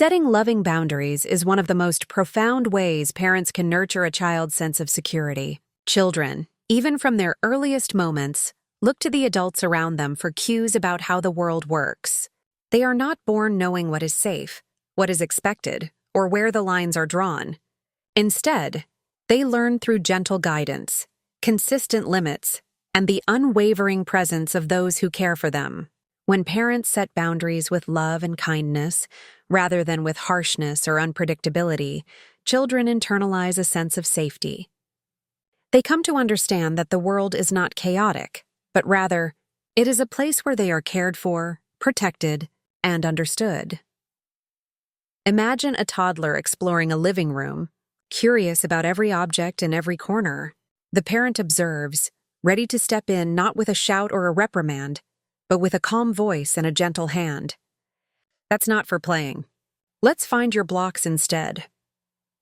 Setting loving boundaries is one of the most profound ways parents can nurture a child's sense of security. Children, even from their earliest moments, look to the adults around them for cues about how the world works. They are not born knowing what is safe, what is expected, or where the lines are drawn. Instead, they learn through gentle guidance, consistent limits, and the unwavering presence of those who care for them. When parents set boundaries with love and kindness, rather than with harshness or unpredictability, children internalize a sense of safety. They come to understand that the world is not chaotic, but rather, it is a place where they are cared for, protected, and understood. Imagine a toddler exploring a living room, curious about every object in every corner. The parent observes, ready to step in not with a shout or a reprimand, but with a calm voice and a gentle hand. That's not for playing. Let's find your blocks instead.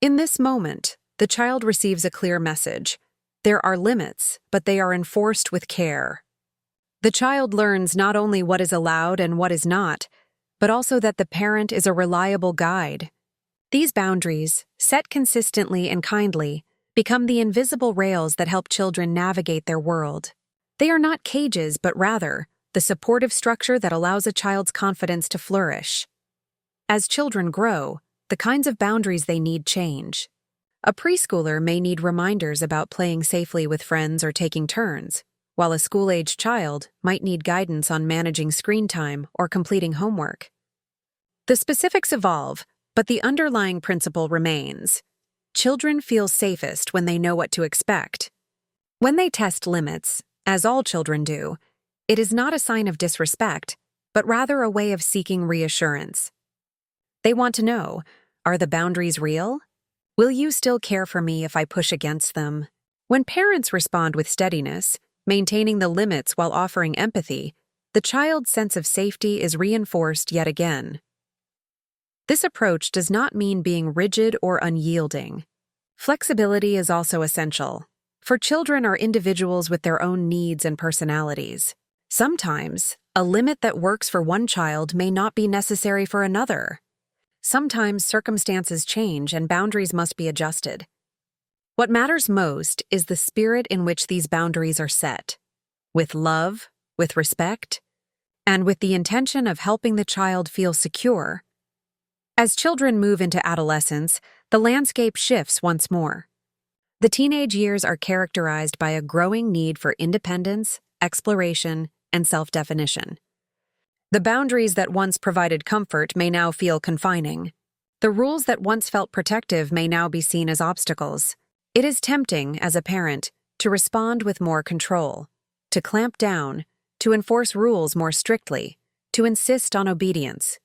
In this moment, the child receives a clear message. There are limits, but they are enforced with care. The child learns not only what is allowed and what is not, but also that the parent is a reliable guide. These boundaries, set consistently and kindly, become the invisible rails that help children navigate their world. They are not cages, but rather, the supportive structure that allows a child's confidence to flourish. As children grow, the kinds of boundaries they need change. A preschooler may need reminders about playing safely with friends or taking turns, while a school-aged child might need guidance on managing screen time or completing homework. The specifics evolve, but the underlying principle remains. Children feel safest when they know what to expect. When they test limits, as all children do, it is not a sign of disrespect, but rather a way of seeking reassurance. They want to know, are the boundaries real? Will you still care for me if I push against them? When parents respond with steadiness, maintaining the limits while offering empathy, the child's sense of safety is reinforced yet again. This approach does not mean being rigid or unyielding. Flexibility is also essential, for children are individuals with their own needs and personalities. Sometimes, a limit that works for one child may not be necessary for another. Sometimes circumstances change and boundaries must be adjusted. What matters most is the spirit in which these boundaries are set, with love, with respect, and with the intention of helping the child feel secure. As children move into adolescence, the landscape shifts once more. The teenage years are characterized by a growing need for independence, exploration, and self-definition. The boundaries that once provided comfort may now feel confining. The rules that once felt protective may now be seen as obstacles. It is tempting, as a parent, to respond with more control, to clamp down, to enforce rules more strictly, to insist on obedience.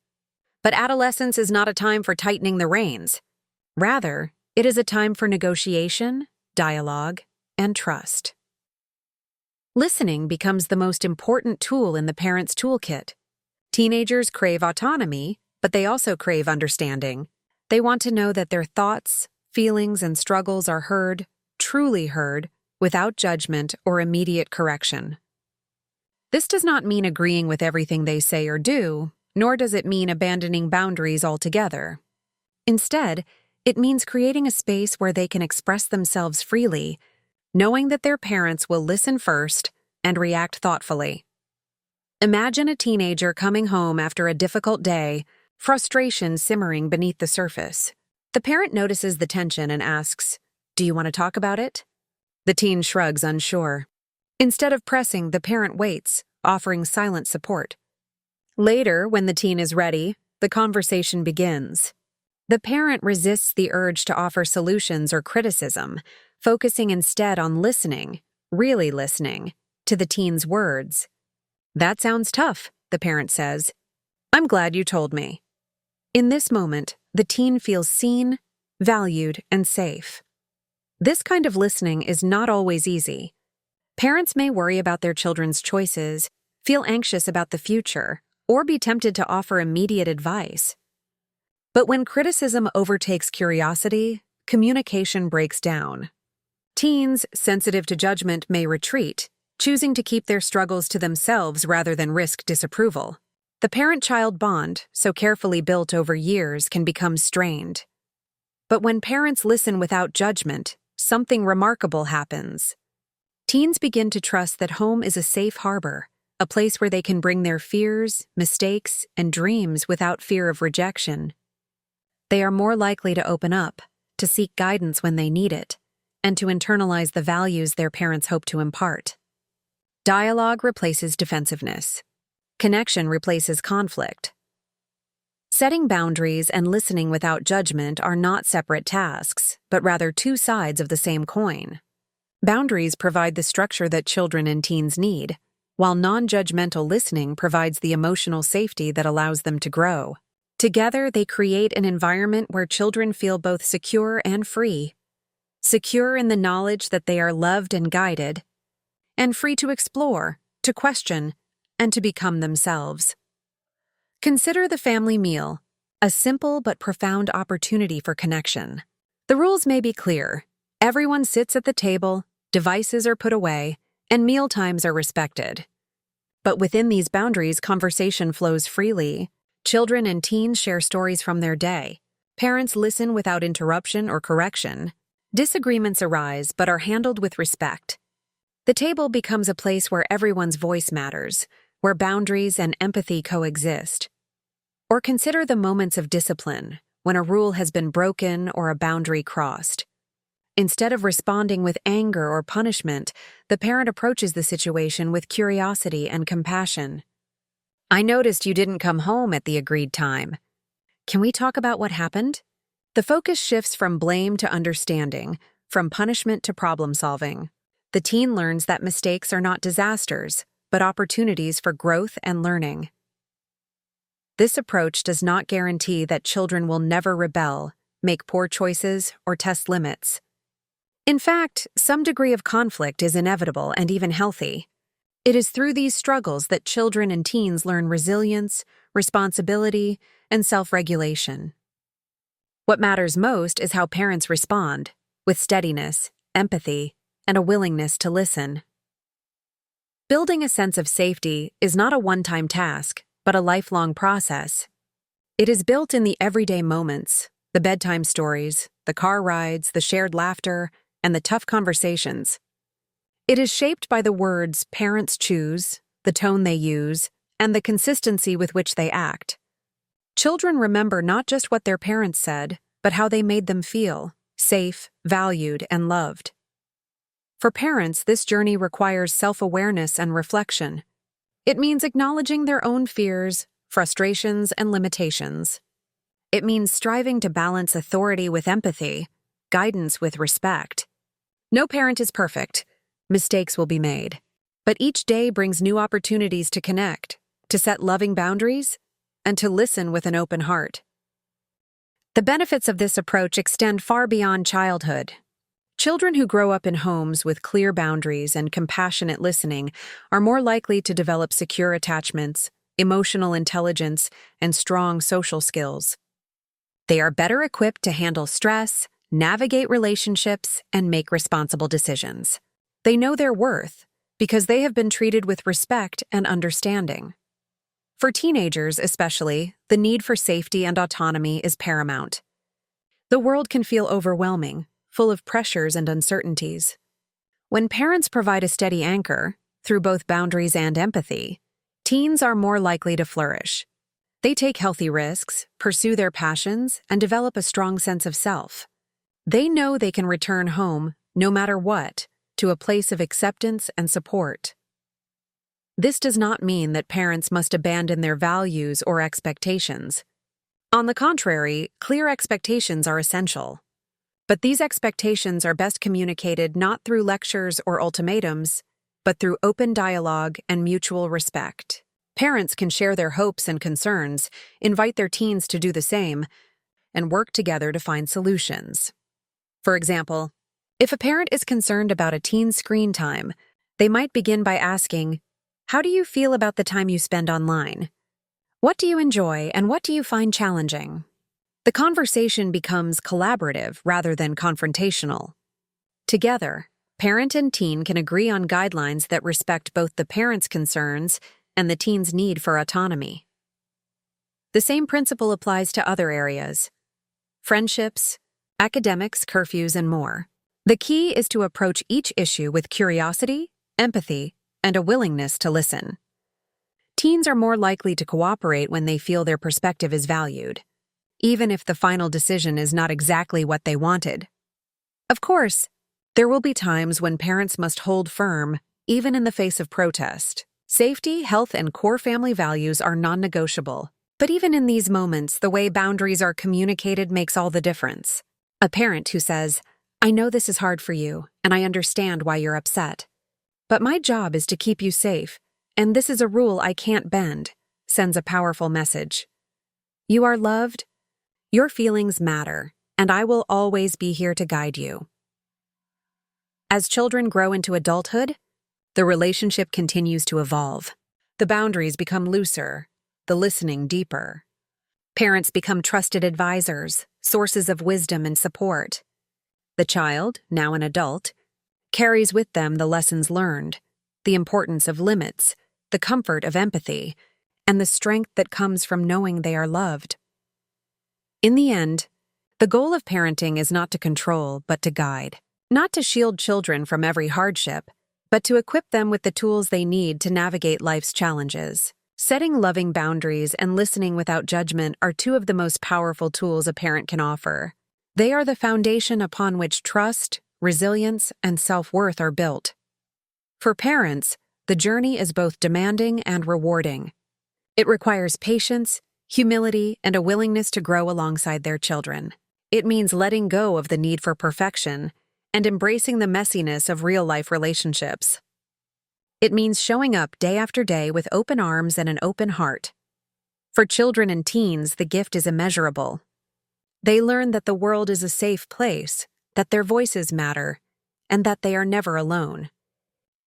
But adolescence is not a time for tightening the reins. Rather, it is a time for negotiation, dialogue, and trust. Listening becomes the most important tool in the parent's toolkit. Teenagers crave autonomy, but they also crave understanding. They want to know that their thoughts, feelings, and struggles are heard, truly heard, without judgment or immediate correction. This does not mean agreeing with everything they say or do, nor does it mean abandoning boundaries altogether. Instead, it means creating a space where they can express themselves freely, knowing that their parents will listen first and react thoughtfully. Imagine a teenager coming home after a difficult day, frustration simmering beneath the surface. The parent notices the tension and asks, "Do you want to talk about it?" The teen shrugs, unsure. Instead of pressing, the parent waits, offering silent support. Later, when the teen is ready, the conversation begins. The parent resists the urge to offer solutions or criticism, focusing instead on listening, really listening, to the teen's words. "That sounds tough," the parent says. "I'm glad you told me." In this moment, the teen feels seen, valued, and safe. This kind of listening is not always easy. Parents may worry about their children's choices, feel anxious about the future, or be tempted to offer immediate advice. But when criticism overtakes curiosity, communication breaks down. Teens, sensitive to judgment, may retreat, choosing to keep their struggles to themselves rather than risk disapproval. The parent-child bond, so carefully built over years, can become strained. But when parents listen without judgment, something remarkable happens. Teens begin to trust that home is a safe harbor, a place where they can bring their fears, mistakes, and dreams without fear of rejection. They are more likely to open up, to seek guidance when they need it, and to internalize the values their parents hope to impart. Dialogue replaces defensiveness. Connection replaces conflict. Setting boundaries and listening without judgment are not separate tasks, but rather two sides of the same coin. Boundaries provide the structure that children and teens need, while non-judgmental listening provides the emotional safety that allows them to grow. Together, they create an environment where children feel both secure and free. Secure in the knowledge that they are loved and guided, and free to explore, to question, and to become themselves. Consider the family meal, a simple but profound opportunity for connection. The rules may be clear. Everyone sits at the table, devices are put away, and meal times are respected. But within these boundaries, conversation flows freely. Children and teens share stories from their day. Parents listen without interruption or correction. Disagreements arise but are handled with respect. The table becomes a place where everyone's voice matters, where boundaries and empathy coexist. Or consider the moments of discipline, when a rule has been broken or a boundary crossed. Instead of responding with anger or punishment, the parent approaches the situation with curiosity and compassion. "I noticed you didn't come home at the agreed time. Can we talk about what happened?" The focus shifts from blame to understanding, from punishment to problem solving. The teen learns that mistakes are not disasters, but opportunities for growth and learning. This approach does not guarantee that children will never rebel, make poor choices, or test limits. In fact, some degree of conflict is inevitable and even healthy. It is through these struggles that children and teens learn resilience, responsibility, and self-regulation. What matters most is how parents respond, with steadiness, empathy, and a willingness to listen. Building a sense of safety is not a one-time task, but a lifelong process. It is built in the everyday moments, the bedtime stories, the car rides, the shared laughter, and the tough conversations. It is shaped by the words parents choose, the tone they use, and the consistency with which they act. Children remember not just what their parents said, but how they made them feel, safe, valued, and loved. For parents, this journey requires self-awareness and reflection. It means acknowledging their own fears, frustrations, and limitations. It means striving to balance authority with empathy, guidance with respect. No parent is perfect. Mistakes will be made. But each day brings new opportunities to connect, to set loving boundaries, and to listen with an open heart. The benefits of this approach extend far beyond childhood. Children who grow up in homes with clear boundaries and compassionate listening are more likely to develop secure attachments, emotional intelligence, and strong social skills. They are better equipped to handle stress, navigate relationships, and make responsible decisions. They know their worth because they have been treated with respect and understanding. For teenagers especially, the need for safety and autonomy is paramount. The world can feel overwhelming, full of pressures and uncertainties. When parents provide a steady anchor, through both boundaries and empathy, teens are more likely to flourish. They take healthy risks, pursue their passions, and develop a strong sense of self. They know they can return home, no matter what, to a place of acceptance and support. This does not mean that parents must abandon their values or expectations. On the contrary, clear expectations are essential. But these expectations are best communicated not through lectures or ultimatums, but through open dialogue and mutual respect. Parents can share their hopes and concerns, invite their teens to do the same, and work together to find solutions. For example, if a parent is concerned about a teen's screen time, they might begin by asking, "How do you feel about the time you spend online? What do you enjoy and what do you find challenging?" The conversation becomes collaborative rather than confrontational. Together, parent and teen can agree on guidelines that respect both the parent's concerns and the teen's need for autonomy. The same principle applies to other areas: friendships, academics, curfews, and more. The key is to approach each issue with curiosity, empathy, and a willingness to listen. Teens are more likely to cooperate when they feel their perspective is valued, even if the final decision is not exactly what they wanted. Of course, there will be times when parents must hold firm, even in the face of protest. Safety, health, and core family values are non-negotiable. But even in these moments, the way boundaries are communicated makes all the difference. A parent who says, "I know this is hard for you, and I understand why you're upset. But my job is to keep you safe, and this is a rule I can't bend," sends a powerful message. You are loved, your feelings matter, and I will always be here to guide you. As children grow into adulthood, the relationship continues to evolve. The boundaries become looser, the listening deeper. Parents become trusted advisors, sources of wisdom and support. The child, now an adult, carries with them the lessons learned, the importance of limits, the comfort of empathy, and the strength that comes from knowing they are loved. In the end, the goal of parenting is not to control, but to guide. Not to shield children from every hardship, but to equip them with the tools they need to navigate life's challenges. Setting loving boundaries and listening without judgment are two of the most powerful tools a parent can offer. They are the foundation upon which trust, resilience, and self-worth are built. For parents, the journey is both demanding and rewarding. It requires patience, humility, and a willingness to grow alongside their children. It means letting go of the need for perfection and embracing the messiness of real-life relationships. It means showing up day after day with open arms and an open heart. For children and teens, the gift is immeasurable. They learn that the world is a safe place, that their voices matter, and that they are never alone.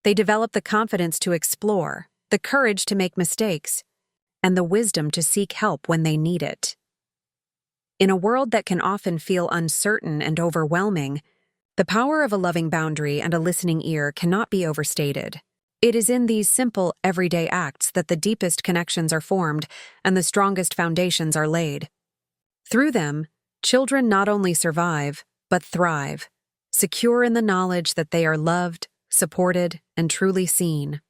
They develop the confidence to explore, the courage to make mistakes, and the wisdom to seek help when they need it. In a world that can often feel uncertain and overwhelming, the power of a loving boundary and a listening ear cannot be overstated. It is in these simple, everyday acts that the deepest connections are formed and the strongest foundations are laid. Through them, children not only survive, but thrive, secure in the knowledge that they are loved, supported, and truly seen.